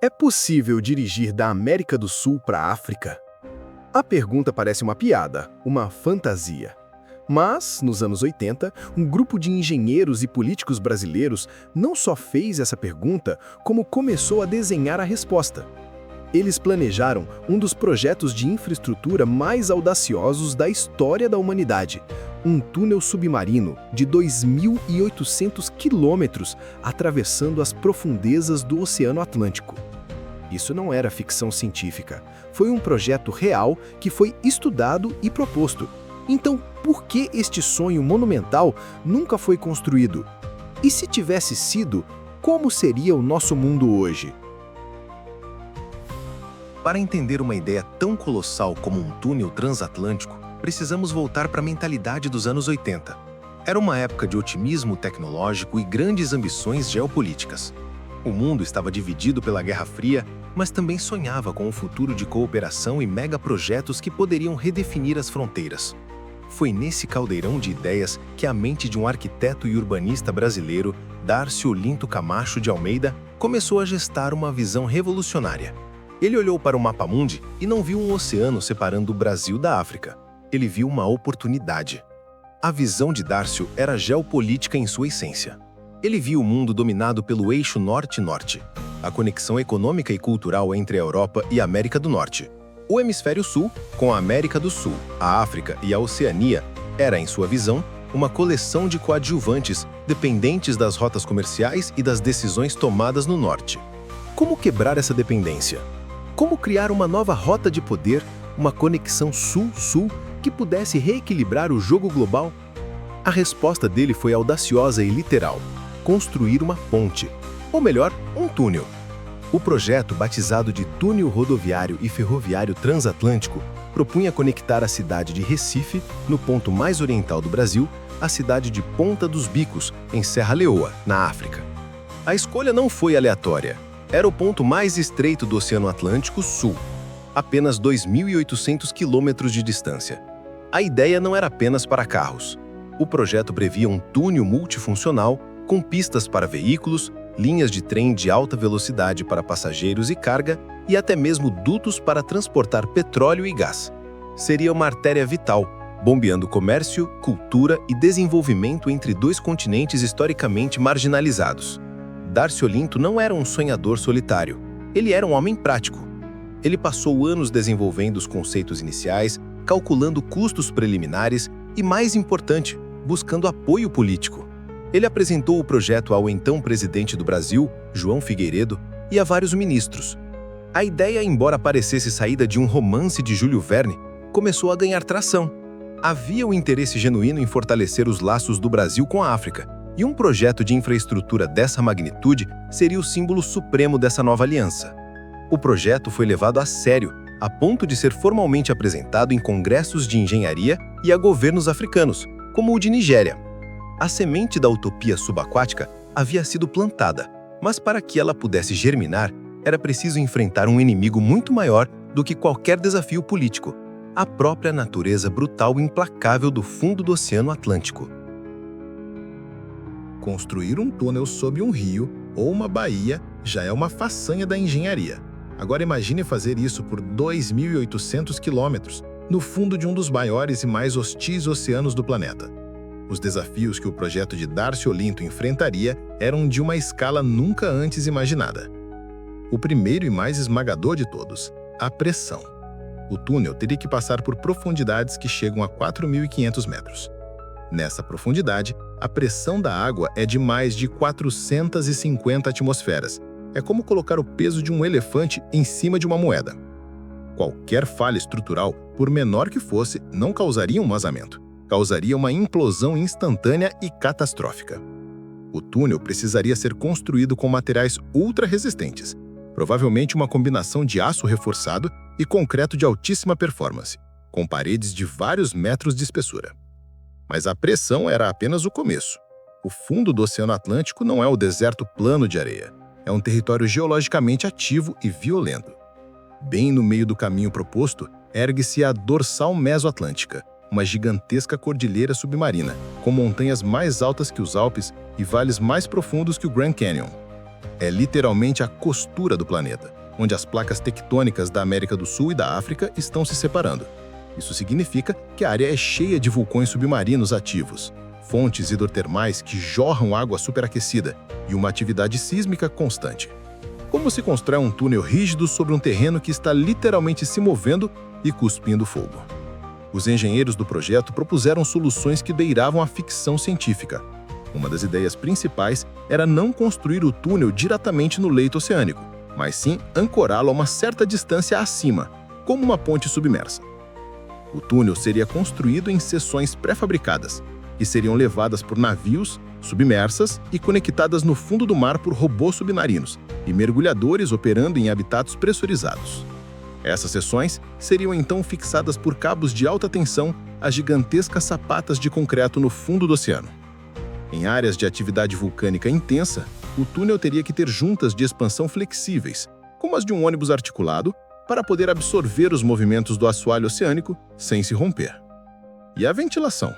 É possível dirigir da América do Sul para a África? A pergunta parece uma piada, uma fantasia. Mas, nos anos 80, um grupo de engenheiros e políticos brasileiros não só fez essa pergunta, como começou a desenhar a resposta. Eles planejaram um dos projetos de infraestrutura mais audaciosos da história da humanidade, um túnel submarino de 2.800 quilômetros atravessando as profundezas do Oceano Atlântico. Isso não era ficção científica, foi um projeto real que foi estudado e proposto. Então, por que este sonho monumental nunca foi construído? E se tivesse sido, como seria o nosso mundo hoje? Para entender uma ideia tão colossal como um túnel transatlântico, precisamos voltar para a mentalidade dos anos 80. Era uma época de otimismo tecnológico e grandes ambições geopolíticas. O mundo estava dividido pela Guerra Fria, mas também sonhava com um futuro de cooperação e megaprojetos que poderiam redefinir as fronteiras. Foi nesse caldeirão de ideias que a mente de um arquiteto e urbanista brasileiro, Darcy Olinto Camacho de Almeida, começou a gestar uma visão revolucionária. Ele olhou para o mapa-mundi e não viu um oceano separando o Brasil da África. Ele viu uma oportunidade. A visão de Darcy era geopolítica em sua essência. Ele viu o mundo dominado pelo eixo norte-norte, a conexão econômica e cultural entre a Europa e a América do Norte. O Hemisfério Sul, com a América do Sul, a África e a Oceania, era, em sua visão, uma coleção de coadjuvantes dependentes das rotas comerciais e das decisões tomadas no Norte. Como quebrar essa dependência? Como criar uma nova rota de poder, uma conexão Sul-Sul que pudesse reequilibrar o jogo global? A resposta dele foi audaciosa e literal: construir uma ponte, ou melhor, um túnel. O projeto, batizado de Túnel Rodoviário e Ferroviário Transatlântico, propunha conectar a cidade de Recife, no ponto mais oriental do Brasil, à cidade de Ponta dos Bicos, em Serra Leoa, na África. A escolha não foi aleatória. Era o ponto mais estreito do Oceano Atlântico Sul, apenas 2.800 quilômetros de distância. A ideia não era apenas para carros. O projeto previa um túnel multifuncional com pistas para veículos, linhas de trem de alta velocidade para passageiros e carga e até mesmo dutos para transportar petróleo e gás. Seria uma artéria vital, bombeando comércio, cultura e desenvolvimento entre dois continentes historicamente marginalizados. Darcy Olinto não era um sonhador solitário, ele era um homem prático. Ele passou anos desenvolvendo os conceitos iniciais, calculando custos preliminares e, mais importante, buscando apoio político. Ele apresentou o projeto ao então presidente do Brasil, João Figueiredo, e a vários ministros. A ideia, embora parecesse saída de um romance de Júlio Verne, começou a ganhar tração. Havia um interesse genuíno em fortalecer os laços do Brasil com a África, e um projeto de infraestrutura dessa magnitude seria o símbolo supremo dessa nova aliança. O projeto foi levado a sério, a ponto de ser formalmente apresentado em congressos de engenharia e a governos africanos, como o de Nigéria. A semente da utopia subaquática havia sido plantada, mas para que ela pudesse germinar, era preciso enfrentar um inimigo muito maior do que qualquer desafio político: a própria natureza brutal e implacável do fundo do Oceano Atlântico. Construir um túnel sob um rio ou uma baía já é uma façanha da engenharia. Agora imagine fazer isso por 2.800 quilômetros, no fundo de um dos maiores e mais hostis oceanos do planeta. Os desafios que o projeto de Darcy Olinto enfrentaria eram de uma escala nunca antes imaginada. O primeiro e mais esmagador de todos: a pressão. O túnel teria que passar por profundidades que chegam a 4.500 metros. Nessa profundidade, a pressão da água é de mais de 450 atmosferas. É como colocar o peso de um elefante em cima de uma moeda. Qualquer falha estrutural, por menor que fosse, não causaria um vazamento. Causaria uma implosão instantânea e catastrófica. O túnel precisaria ser construído com materiais ultra-resistentes, provavelmente uma combinação de aço reforçado e concreto de altíssima performance, com paredes de vários metros de espessura. Mas a pressão era apenas o começo. O fundo do Oceano Atlântico não é o deserto plano de areia. É um território geologicamente ativo e violento. Bem no meio do caminho proposto, ergue-se a Dorsal Mesoatlântica, uma gigantesca cordilheira submarina, com montanhas mais altas que os Alpes e vales mais profundos que o Grand Canyon. É literalmente a costura do planeta, onde as placas tectônicas da América do Sul e da África estão se separando. Isso significa que a área é cheia de vulcões submarinos ativos, fontes hidrotermais que jorram água superaquecida e uma atividade sísmica constante. Como se constrói um túnel rígido sobre um terreno que está literalmente se movendo e cuspindo fogo? Os engenheiros do projeto propuseram soluções que beiravam a ficção científica. Uma das ideias principais era não construir o túnel diretamente no leito oceânico, mas sim ancorá-lo a uma certa distância acima, como uma ponte submersa. O túnel seria construído em seções pré-fabricadas, que seriam levadas por navios, submersas e conectadas no fundo do mar por robôs submarinos e mergulhadores operando em habitats pressurizados. Essas seções seriam então fixadas por cabos de alta tensão a gigantescas sapatas de concreto no fundo do oceano. Em áreas de atividade vulcânica intensa, o túnel teria que ter juntas de expansão flexíveis, como as de um ônibus articulado, para poder absorver os movimentos do assoalho oceânico sem se romper. E a ventilação?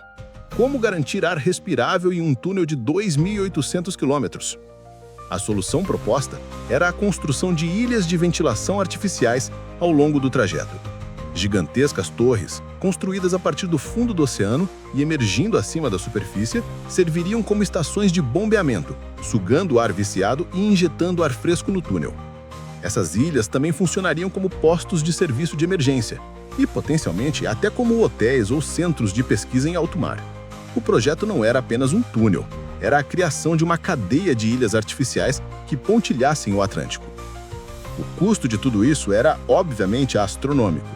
Como garantir ar respirável em um túnel de 2.800 quilômetros? A solução proposta era a construção de ilhas de ventilação artificiais ao longo do trajeto. Gigantescas torres, construídas a partir do fundo do oceano e emergindo acima da superfície, serviriam como estações de bombeamento, sugando o ar viciado e injetando ar fresco no túnel. Essas ilhas também funcionariam como postos de serviço de emergência e, potencialmente, até como hotéis ou centros de pesquisa em alto mar. O projeto não era apenas um túnel, era a criação de uma cadeia de ilhas artificiais que pontilhassem o Atlântico. O custo de tudo isso era, obviamente, astronômico.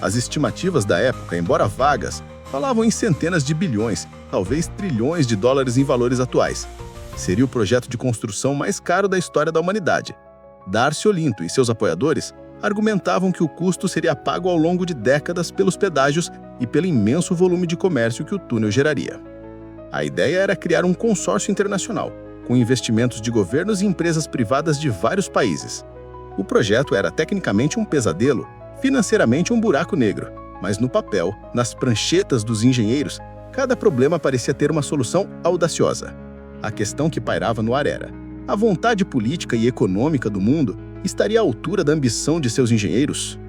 As estimativas da época, embora vagas, falavam em centenas de bilhões, talvez trilhões de dólares em valores atuais. Seria o projeto de construção mais caro da história da humanidade. Darcy Olinto e seus apoiadores argumentavam que o custo seria pago ao longo de décadas pelos pedágios e pelo imenso volume de comércio que o túnel geraria. A ideia era criar um consórcio internacional, com investimentos de governos e empresas privadas de vários países. O projeto era tecnicamente um pesadelo, financeiramente um buraco negro, mas no papel, nas pranchetas dos engenheiros, cada problema parecia ter uma solução audaciosa. A questão que pairava no ar era: a vontade política e econômica do mundo estaria à altura da ambição de seus engenheiros?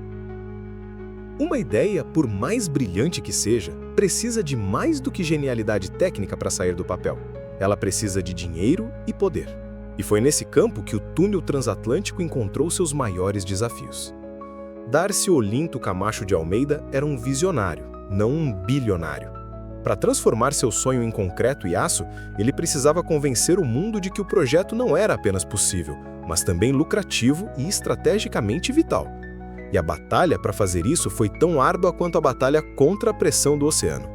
Uma ideia, por mais brilhante que seja, precisa de mais do que genialidade técnica para sair do papel. Ela precisa de dinheiro e poder. E foi nesse campo que o túnel transatlântico encontrou seus maiores desafios. Darcy Olinto Camacho de Almeida era um visionário, não um bilionário. Para transformar seu sonho em concreto e aço, ele precisava convencer o mundo de que o projeto não era apenas possível, mas também lucrativo e estrategicamente vital. E a batalha para fazer isso foi tão árdua quanto a batalha contra a pressão do oceano.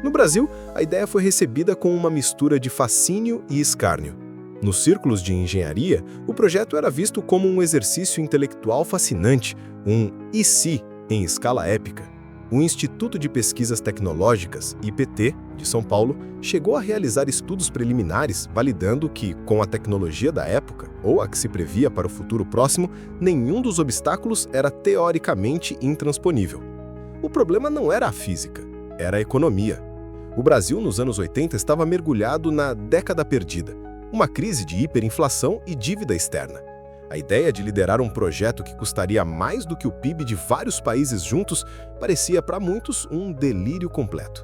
No Brasil, a ideia foi recebida com uma mistura de fascínio e escárnio. Nos círculos de engenharia, o projeto era visto como um exercício intelectual fascinante, um "e se" em escala épica. O Instituto de Pesquisas Tecnológicas, IPT, de São Paulo, chegou a realizar estudos preliminares validando que, com a tecnologia da época, ou a que se previa para o futuro próximo, nenhum dos obstáculos era teoricamente intransponível. O problema não era a física, era a economia. O Brasil, nos anos 80, estava mergulhado na década perdida, uma crise de hiperinflação e dívida externa. A ideia de liderar um projeto que custaria mais do que o PIB de vários países juntos parecia para muitos um delírio completo.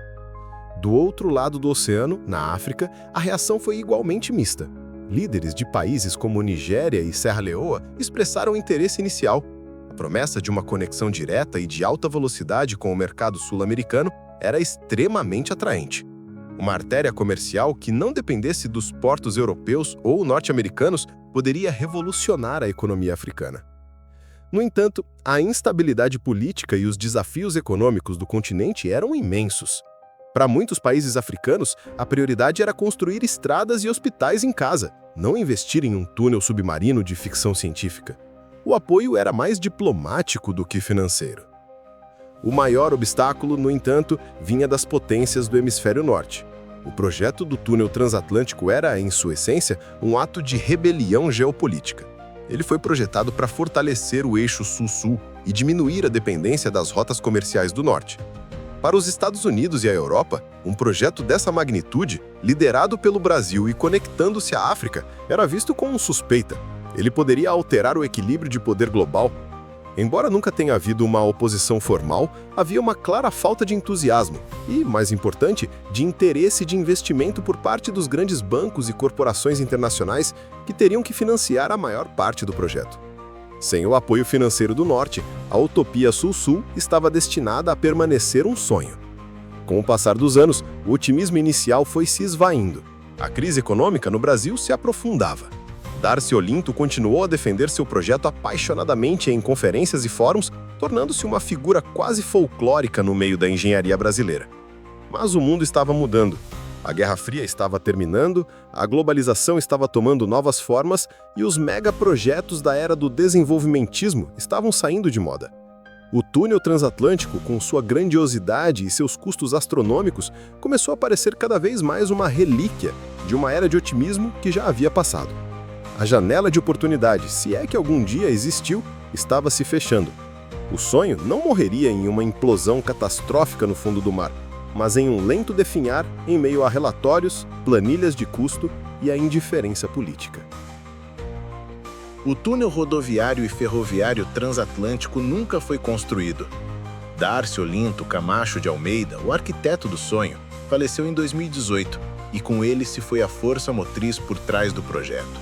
Do outro lado do oceano, na África, a reação foi igualmente mista. Líderes de países como Nigéria e Serra Leoa expressaram interesse inicial. A promessa de uma conexão direta e de alta velocidade com o mercado sul-americano era extremamente atraente. Uma artéria comercial que não dependesse dos portos europeus ou norte-americanos poderia revolucionar a economia africana. No entanto, a instabilidade política e os desafios econômicos do continente eram imensos. Para muitos países africanos, a prioridade era construir estradas e hospitais em casa, não investir em um túnel submarino de ficção científica. O apoio era mais diplomático do que financeiro. O maior obstáculo, no entanto, vinha das potências do hemisfério norte. O projeto do túnel transatlântico era, em sua essência, um ato de rebelião geopolítica. Ele foi projetado para fortalecer o eixo sul-sul e diminuir a dependência das rotas comerciais do norte. Para os Estados Unidos e a Europa, um projeto dessa magnitude, liderado pelo Brasil e conectando-se à África, era visto como suspeita. Ele poderia alterar o equilíbrio de poder global. Embora nunca tenha havido uma oposição formal, havia uma clara falta de entusiasmo e, mais importante, de interesse de investimento por parte dos grandes bancos e corporações internacionais que teriam que financiar a maior parte do projeto. Sem o apoio financeiro do Norte, a utopia Sul-Sul estava destinada a permanecer um sonho. Com o passar dos anos, o otimismo inicial foi se esvaindo. A crise econômica no Brasil se aprofundava. Darcy Olinto continuou a defender seu projeto apaixonadamente em conferências e fóruns, tornando-se uma figura quase folclórica no meio da engenharia brasileira. Mas o mundo estava mudando. A Guerra Fria estava terminando, a globalização estava tomando novas formas e os megaprojetos da era do desenvolvimentismo estavam saindo de moda. O túnel transatlântico, com sua grandiosidade e seus custos astronômicos, começou a parecer cada vez mais uma relíquia de uma era de otimismo que já havia passado. A janela de oportunidade, se é que algum dia existiu, estava se fechando. O sonho não morreria em uma implosão catastrófica no fundo do mar, mas em um lento definhar em meio a relatórios, planilhas de custo e a indiferença política. O túnel rodoviário e ferroviário transatlântico nunca foi construído. Darcy Olinto Camacho de Almeida, o arquiteto do sonho, faleceu em 2018 e com ele se foi a força motriz por trás do projeto.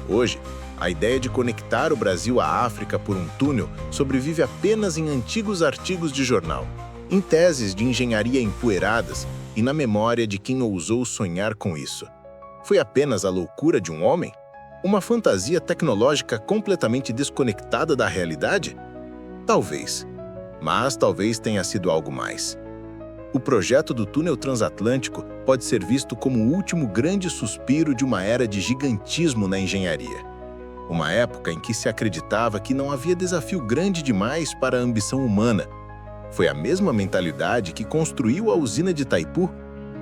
Hoje, a ideia de conectar o Brasil à África por um túnel sobrevive apenas em antigos artigos de jornal, em teses de engenharia empoeiradas e na memória de quem ousou sonhar com isso. Foi apenas a loucura de um homem? Uma fantasia tecnológica completamente desconectada da realidade? Talvez. Mas talvez tenha sido algo mais. O projeto do túnel transatlântico pode ser visto como o último grande suspiro de uma era de gigantismo na engenharia. Uma época em que se acreditava que não havia desafio grande demais para a ambição humana. Foi a mesma mentalidade que construiu a usina de Itaipu,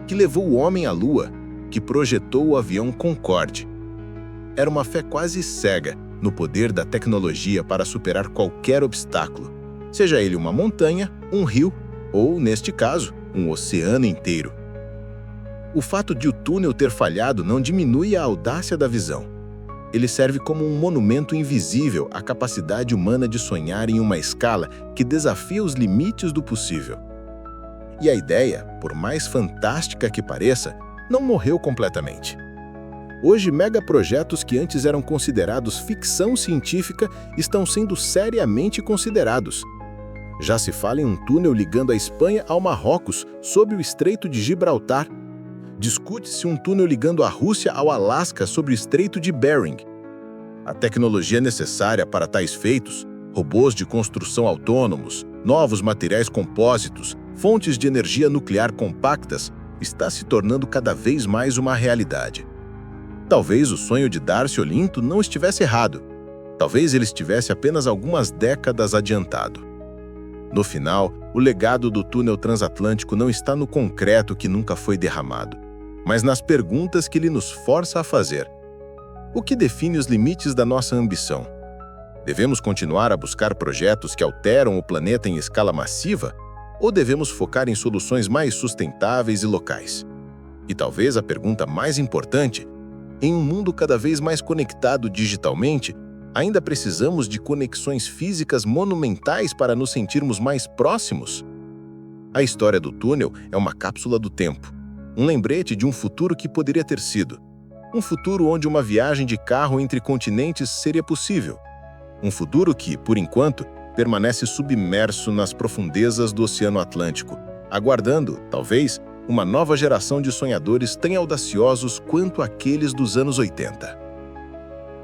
que levou o homem à Lua, que projetou o avião Concorde. Era uma fé quase cega no poder da tecnologia para superar qualquer obstáculo, seja ele uma montanha, um rio ou, neste caso, um oceano inteiro. O fato de o túnel ter falhado não diminui a audácia da visão. Ele serve como um monumento invisível à capacidade humana de sonhar em uma escala que desafia os limites do possível. E a ideia, por mais fantástica que pareça, não morreu completamente. Hoje, megaprojetos que antes eram considerados ficção científica estão sendo seriamente considerados. Já se fala em um túnel ligando a Espanha ao Marrocos, sob o Estreito de Gibraltar. Discute-se um túnel ligando a Rússia ao Alasca sobre o Estreito de Bering. A tecnologia necessária para tais feitos, robôs de construção autônomos, novos materiais compósitos, fontes de energia nuclear compactas, está se tornando cada vez mais uma realidade. Talvez o sonho de Darcy Olinto não estivesse errado. Talvez ele estivesse apenas algumas décadas adiantado. No final, o legado do túnel transatlântico não está no concreto que nunca foi derramado, mas nas perguntas que ele nos força a fazer. O que define os limites da nossa ambição? Devemos continuar a buscar projetos que alteram o planeta em escala massiva? Ou devemos focar em soluções mais sustentáveis e locais? E talvez a pergunta mais importante: em um mundo cada vez mais conectado digitalmente, ainda precisamos de conexões físicas monumentais para nos sentirmos mais próximos? A história do túnel é uma cápsula do tempo, um lembrete de um futuro que poderia ter sido. Um futuro onde uma viagem de carro entre continentes seria possível. Um futuro que, por enquanto, permanece submerso nas profundezas do Oceano Atlântico, aguardando, talvez, uma nova geração de sonhadores tão audaciosos quanto aqueles dos anos 80.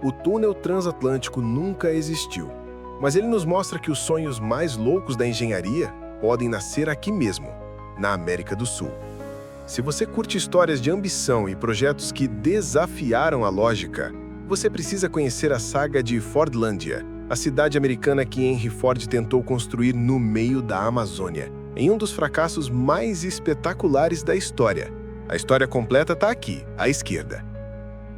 O túnel transatlântico nunca existiu, mas ele nos mostra que os sonhos mais loucos da engenharia podem nascer aqui mesmo, na América do Sul. Se você curte histórias de ambição e projetos que desafiaram a lógica, você precisa conhecer a saga de Fordlândia, a cidade americana que Henry Ford tentou construir no meio da Amazônia, em um dos fracassos mais espetaculares da história. A história completa está aqui, à esquerda.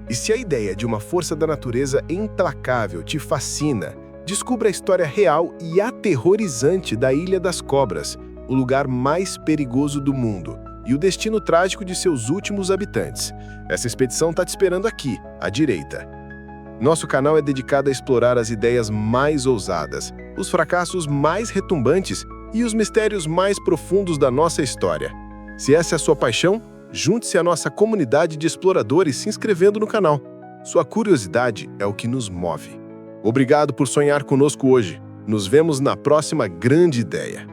E se a ideia de uma força da natureza implacável te fascina, descubra a história real e aterrorizante da Ilha das Cobras, o lugar mais perigoso do mundo e o destino trágico de seus últimos habitantes. Essa expedição está te esperando aqui, à direita. Nosso canal é dedicado a explorar as ideias mais ousadas, os fracassos mais retumbantes e os mistérios mais profundos da nossa história. Se essa é a sua paixão, junte-se à nossa comunidade de exploradores se inscrevendo no canal. Sua curiosidade é o que nos move. Obrigado por sonhar conosco hoje. Nos vemos na próxima grande ideia.